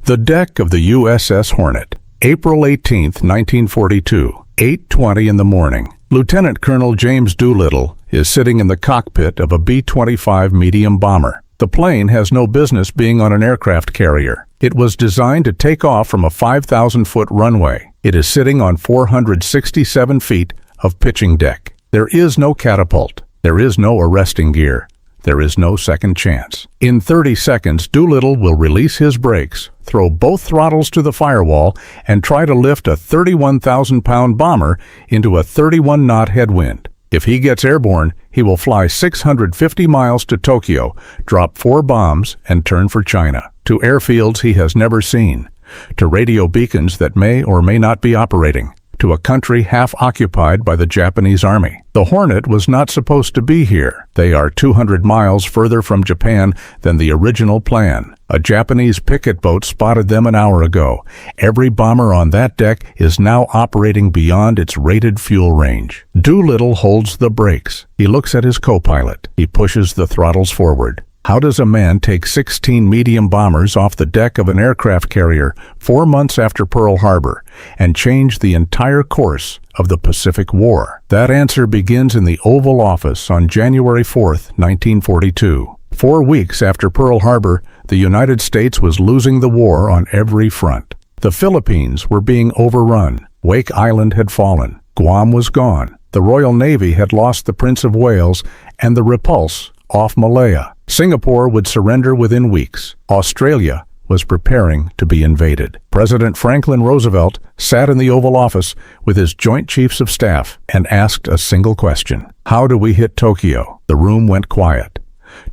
The deck of the USS Hornet, April 18, 1942, 8:20 in the morning. Lieutenant Colonel James Doolittle is sitting in the cockpit of a B-25 medium bomber. The plane has no business being on an aircraft carrier. It was designed to take off from a 5,000-foot runway. It is sitting on 467 feet of pitching deck. There is no catapult. There is no arresting gear. There is no second chance. In 30 seconds, Doolittle will release his brakes, throw both throttles to the firewall, and try to lift a 31,000-pound bomber into a 31-knot headwind. If he gets airborne, he will fly 650 miles to Tokyo, drop 4 bombs, and turn for China, to airfields he has never seen, to radio beacons that may or may not be operating, to a country half occupied by the Japanese army. The Hornet was not supposed to be here. They are 200 miles further from Japan than the original plan. A Japanese picket boat spotted them an hour ago. Every bomber on that deck is now operating beyond its rated fuel range. Doolittle holds the brakes. He looks at his co-pilot. He pushes the throttles forward. How does a man take 16 medium bombers off the deck of an aircraft carrier 4 months after Pearl Harbor and change the entire course of the Pacific War? That answer begins in the Oval Office on January 4, 1942. 4 weeks after Pearl Harbor, the United States was losing the war on every front. The Philippines were being overrun. Wake Island had fallen. Guam was gone. The Royal Navy had lost the Prince of Wales and the Repulse off Malaya. Singapore would surrender within weeks. Australia was preparing to be invaded. President Franklin Roosevelt sat in the Oval Office with his Joint Chiefs of Staff and asked a single question. How do we hit Tokyo? The room went quiet.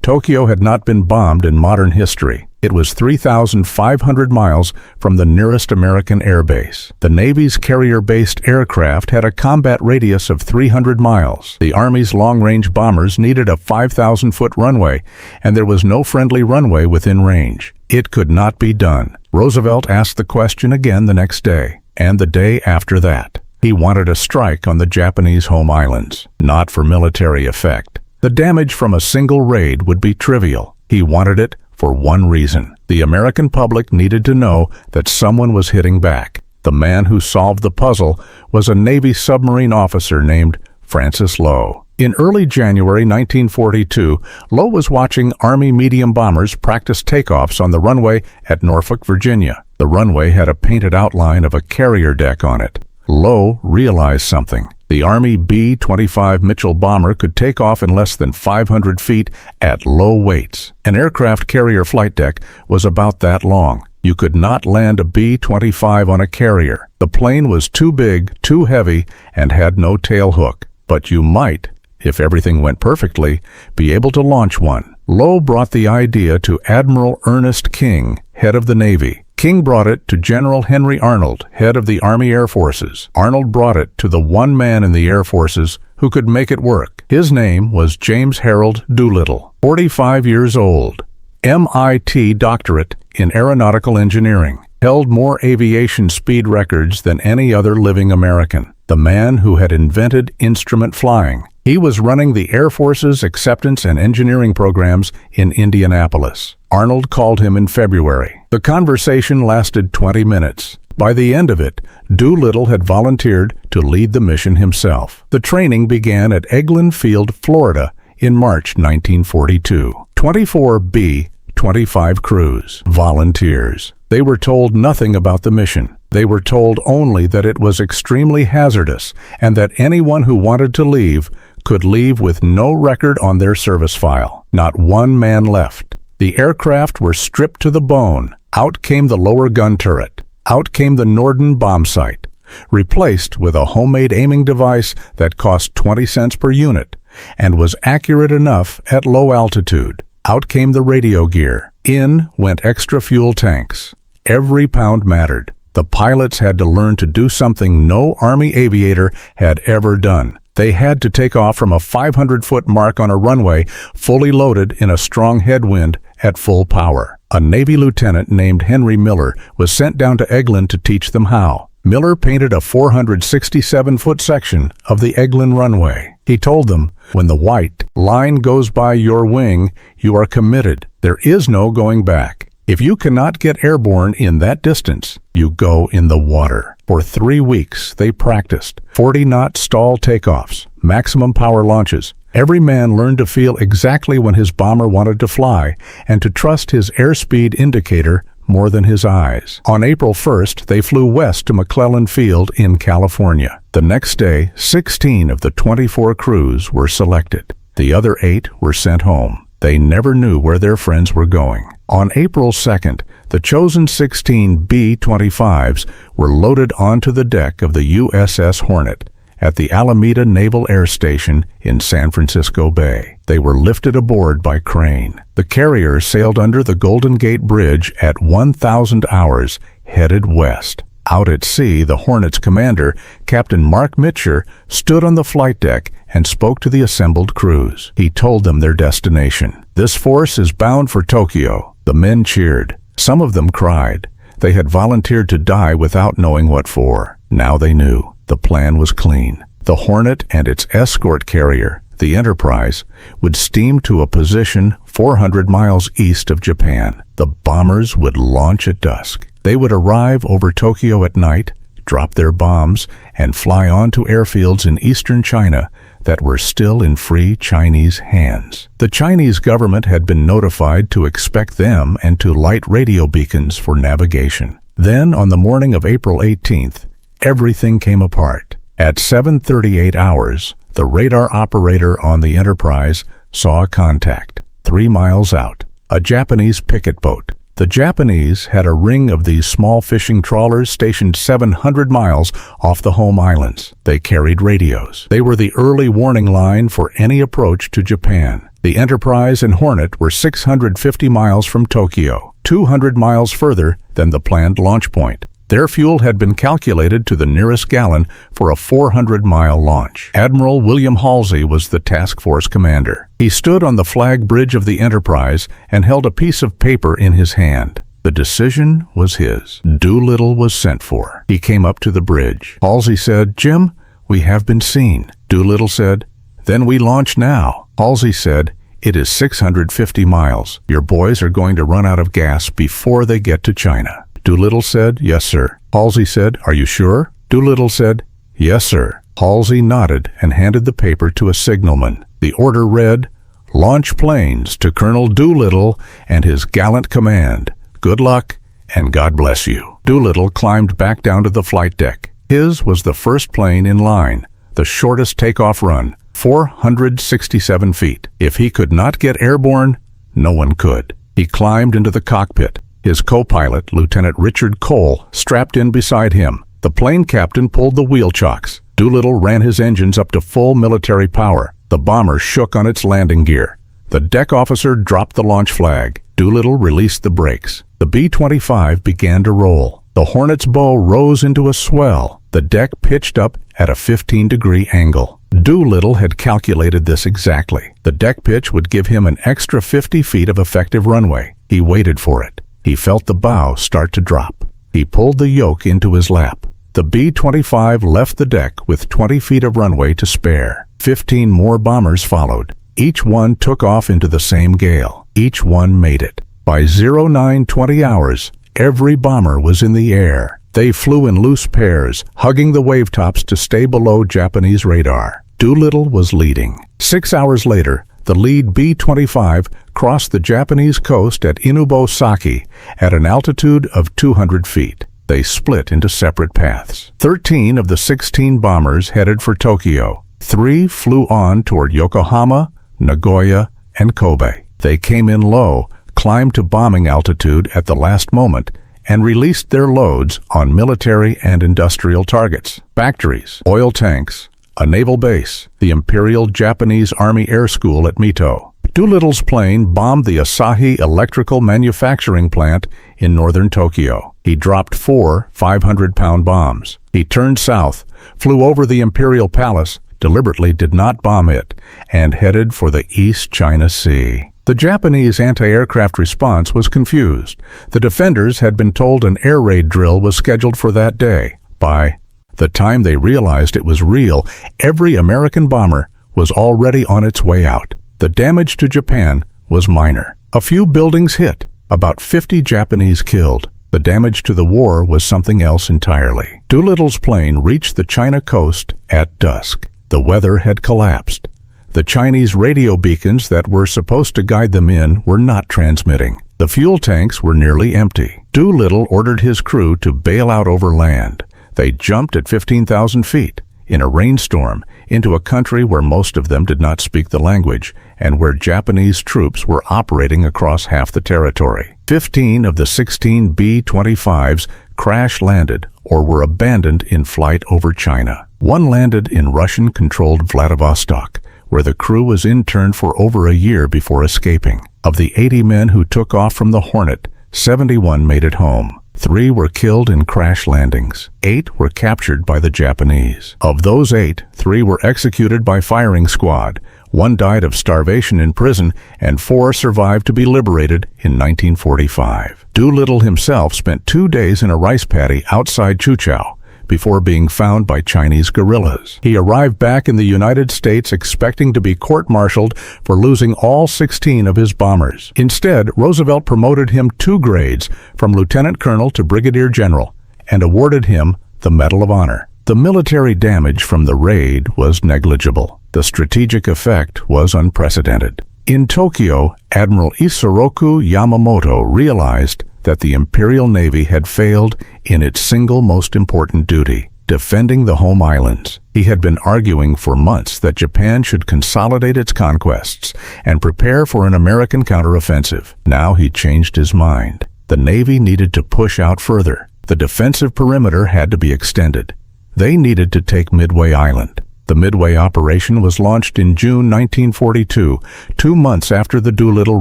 Tokyo had not been bombed in modern history. It was 3,500 miles from the nearest American air base. The Navy's carrier-based aircraft had a combat radius of 300 miles. The Army's long-range bombers needed a 5,000-foot runway, and there was no friendly runway within range. It could not be done. Roosevelt asked the question again the next day, and the day after that. He wanted a strike on the Japanese home islands, not for military effect. The damage from a single raid would be trivial. He wanted it for one reason. The American public needed to know that someone was hitting back. The man who solved the puzzle was a Navy submarine officer named Francis Lowe. In early January 1942, Lowe was watching Army medium bombers practice takeoffs on the runway at Norfolk, Virginia. The runway had a painted outline of a carrier deck on it. Lowe realized something. The Army B-25 Mitchell bomber could take off in less than 500 feet at low weights. An aircraft carrier flight deck was about that long. You could not land a B-25 on a carrier. The plane was too big, too heavy, and had no tail hook. But you might, if everything went perfectly, be able to launch one. Lowe brought the idea to Admiral Ernest King, head of the Navy. King brought it to General Henry Arnold, head of the Army Air Forces. Arnold brought it to the one man in the Air Forces who could make it work. His name was James Harold Doolittle, 45 years old, MIT doctorate in aeronautical engineering, held more aviation speed records than any other living American. The man who had invented instrument flying. He was running the Air Force's acceptance and engineering programs in Indianapolis. Arnold called him in February. The conversation lasted 20 minutes. By the end of it, Doolittle had volunteered to lead the mission himself. The training began at Eglin Field, Florida, in March 1942. 24 B-25 crews, volunteers. They were told nothing about the mission. They were told only that it was extremely hazardous and that anyone who wanted to leave could leave with no record on their service file. Not one man left. The aircraft were stripped to the bone. Out came the lower gun turret. Out came the Norden bomb sight, replaced with a homemade aiming device that cost 20 cents per unit and was accurate enough at low altitude. Out came the radio gear. In went extra fuel tanks. Every pound mattered. The pilots had to learn to do something no Army aviator had ever done. They had to take off from a 500-foot mark on a runway fully loaded in a strong headwind at full power. A Navy lieutenant named Henry Miller was sent down to Eglin to teach them how. Miller painted a 467-foot section of the Eglin runway. He told them, when the white line goes by your wing, you are committed. There is no going back. If you cannot get airborne in that distance, you go in the water. For 3 weeks, they practiced 40-knot stall takeoffs, maximum power launches. Every man learned to feel exactly when his bomber wanted to fly and to trust his airspeed indicator more than his eyes. On April 1st, they flew west to McClellan Field in California. The next day, 16 of the 24 crews were selected. The other 8 were sent home. They never knew where their friends were going. On April 2nd, the chosen 16 B-25s were loaded onto the deck of the USS Hornet at the Alameda Naval Air Station in San Francisco Bay. They were lifted aboard by crane. The carrier sailed under the Golden Gate Bridge at 1,000 hours, headed west. Out at sea, the Hornet's commander, Captain Mark Mitcher, stood on the flight deck and spoke to the assembled crews. He told them their destination. "This force is bound for Tokyo." The men cheered. Some of them cried. They had volunteered to die without knowing what for. Now they knew. The plan was clean. The Hornet and its escort carrier, the Enterprise, would steam to a position 400 miles east of Japan. The bombers would launch at dusk. They would arrive over Tokyo at night, drop their bombs, and fly on to airfields in eastern China that were still in free Chinese hands. The Chinese government had been notified to expect them and to light radio beacons for navigation. Then, on the morning of April 18th, everything came apart. At 7:38 hours, the radar operator on the Enterprise saw a contact 3 miles out, a Japanese picket boat. The Japanese had a ring of these small fishing trawlers stationed 700 miles off the home islands. They carried radios. They were the early warning line for any approach to Japan. The Enterprise and Hornet were 650 miles from Tokyo, 200 miles further than the planned launch point. Their fuel had been calculated to the nearest gallon for a 400-mile launch. Admiral William Halsey was the task force commander. He stood on the flag bridge of the Enterprise and held a piece of paper in his hand. The decision was his. Doolittle was sent for. He came up to the bridge. Halsey said, "Jim, we have been seen." Doolittle said, "Then we launch now." Halsey said, "It is 650 miles. Your boys are going to run out of gas before they get to China." Doolittle said, "Yes, sir." Halsey said, "Are you sure?" Doolittle said, "Yes, sir." Halsey nodded and handed the paper to a signalman. The order read, "Launch planes to Colonel Doolittle and his gallant command. Good luck, and God bless you." Doolittle climbed back down to the flight deck. His was the first plane in line, the shortest takeoff run, 467 feet. If he could not get airborne, no one could. He climbed into the cockpit. His co-pilot, Lieutenant Richard Cole, strapped in beside him. The plane captain pulled the wheel chocks. Doolittle ran his engines up to full military power. The bomber shook on its landing gear. The deck officer dropped the launch flag. Doolittle released the brakes. The B-25 began to roll. The Hornet's bow rose into a swell. The deck pitched up at a 15-degree angle. Doolittle had calculated this exactly. The deck pitch would give him an extra 50 feet of effective runway. He waited for it. He felt the bow start to drop. He pulled the yoke into his lap. The B-25 left the deck with 20 feet of runway to spare. 15 more bombers followed. Each one took off into the same gale. Each one made it. By 0920 hours, every bomber was in the air. They flew in loose pairs, hugging the wavetops to stay below Japanese radar. Doolittle was leading. 6 hours later, the lead B-25 crossed the Japanese coast at Inubosaki at an altitude of 200 feet. They split into separate paths. 13 of the 16 bombers headed for Tokyo. 3 flew on toward Yokohama, Nagoya, and Kobe. They came in low, climbed to bombing altitude at the last moment, and released their loads on military and industrial targets, factories, oil tanks, a naval base, the Imperial Japanese Army Air School at Mito. Doolittle's plane bombed the Asahi Electrical Manufacturing Plant in northern Tokyo. He dropped 4 500-pound bombs. He turned south, flew over the Imperial Palace, deliberately did not bomb it, and headed for the East China Sea. The Japanese anti-aircraft response was confused. The defenders had been told an air raid drill was scheduled for that day. By the time they realized it was real, every American bomber was already on its way out. The damage to Japan was minor. A few buildings hit. About 50 Japanese killed. The damage to the war was something else entirely. Doolittle's plane reached the China coast at dusk. The weather had collapsed. The Chinese radio beacons that were supposed to guide them in were not transmitting. The fuel tanks were nearly empty. Doolittle ordered his crew to bail out over land. They jumped at 15,000 feet, in a rainstorm, into a country where most of them did not speak the language and where Japanese troops were operating across half the territory. 15 of the 16 B-25s crash-landed or were abandoned in flight over China. One landed in Russian-controlled Vladivostok, where the crew was interned for over a year before escaping. Of the 80 men who took off from the Hornet, 71 made it home. 3 were killed in crash landings. 8 were captured by the Japanese. Of those 8, 3 were executed by firing squad. 1 died of starvation in prison, and 4 survived to be liberated in 1945. Doolittle himself spent 2 days in a rice paddy outside Chuchao before being found by Chinese guerrillas. He arrived back in the United States expecting to be court-martialed for losing all 16 of his bombers. Instead, Roosevelt promoted him 2 grades, from lieutenant colonel to brigadier general, and awarded him the Medal of Honor. The military damage from the raid was negligible. The strategic effect was unprecedented. In Tokyo, Admiral Isoroku Yamamoto realized that the Imperial Navy had failed in its single most important duty, defending the home islands. He had been arguing for months that Japan should consolidate its conquests and prepare for an American counteroffensive. Now he changed his mind. The Navy needed to push out further. The defensive perimeter had to be extended. They needed to take Midway Island. The Midway operation was launched in June 1942, 2 months after the Doolittle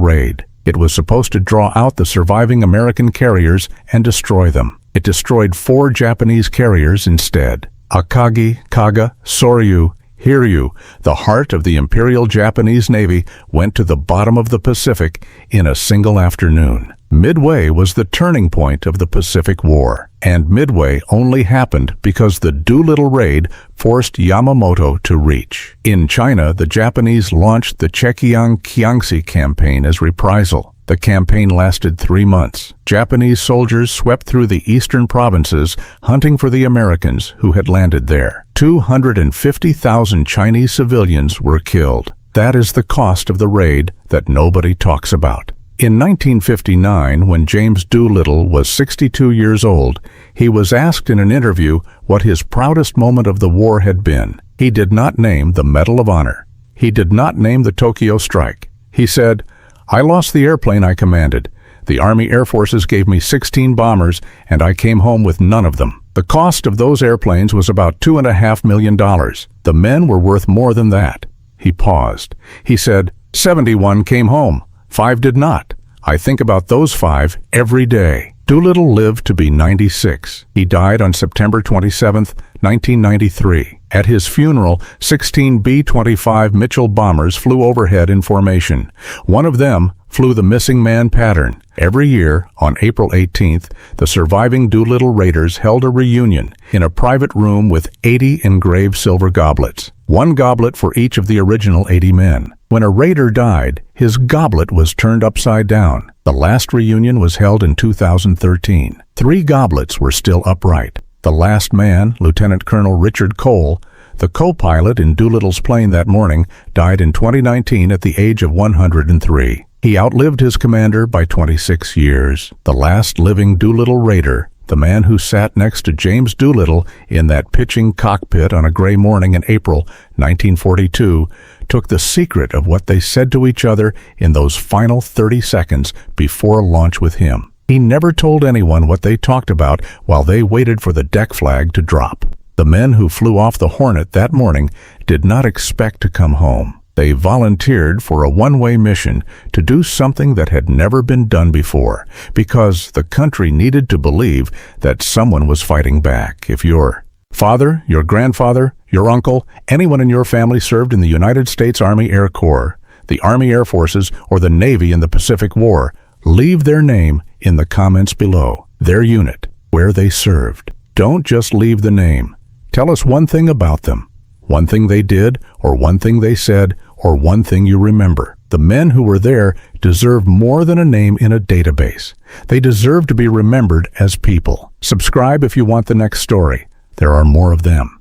raid. It was supposed to draw out the surviving American carriers and destroy them. It destroyed 4 Japanese carriers instead. Akagi, Kaga, Soryu, Hiryu, the heart of the Imperial Japanese Navy, went to the bottom of the Pacific in a single afternoon. Midway was the turning point of the Pacific War, and Midway only happened because the Doolittle raid forced Yamamoto to reach. In China, the Japanese launched the Chekiang-Kiangsi campaign as reprisal. The campaign lasted 3 months. Japanese soldiers swept through the eastern provinces, hunting for the Americans who had landed there. 250,000 Chinese civilians were killed. That is the cost of the raid that nobody talks about. In 1959, when James Doolittle was 62 years old, he was asked in an interview what his proudest moment of the war had been. He did not name the Medal of Honor. He did not name the Tokyo strike. He said, "I lost the airplane I commanded. The Army Air Forces gave me 16 bombers, and I came home with none of them. The cost of those airplanes was about $2.5 million. The men were worth more than that." He paused. He said, 71 came home. 5 did not. I think about those 5 every day. Doolittle lived to be 96. He died on September 27, 1993. At his funeral, 16 B-25 Mitchell bombers flew overhead in formation. One of them flew the missing man pattern. Every year, on April 18th, the surviving Doolittle raiders held a reunion in a private room with 80 engraved silver goblets, 1 goblet for each of the original 80 men. When a raider died, his goblet was turned upside down. The last reunion was held in 2013. 3 goblets were still upright. The last man, Lieutenant Colonel Richard Cole, the co-pilot in Doolittle's plane that morning, died in 2019 at the age of 103. He outlived his commander by 26 years. The last living Doolittle raider, the man who sat next to James Doolittle in that pitching cockpit on a gray morning in April 1942, took the secret of what they said to each other in those final 30 seconds before launch with him. He never told anyone what they talked about while they waited for the deck flag to drop. The men who flew off the Hornet that morning did not expect to come home. They volunteered for a one-way mission to do something that had never been done before, because the country needed to believe that someone was fighting back. If your father, your grandfather, your uncle, anyone in your family served in the United States Army Air Corps, the Army Air Forces, or the Navy in the Pacific War, leave their name in the comments below, their unit, where they served. Don't just leave the name. Tell us one thing about them, one thing they did, or one thing they said, or one thing you remember. The men who were there deserve more than a name in a database. They deserve to be remembered as people. Subscribe if you want the next story. There are more of them.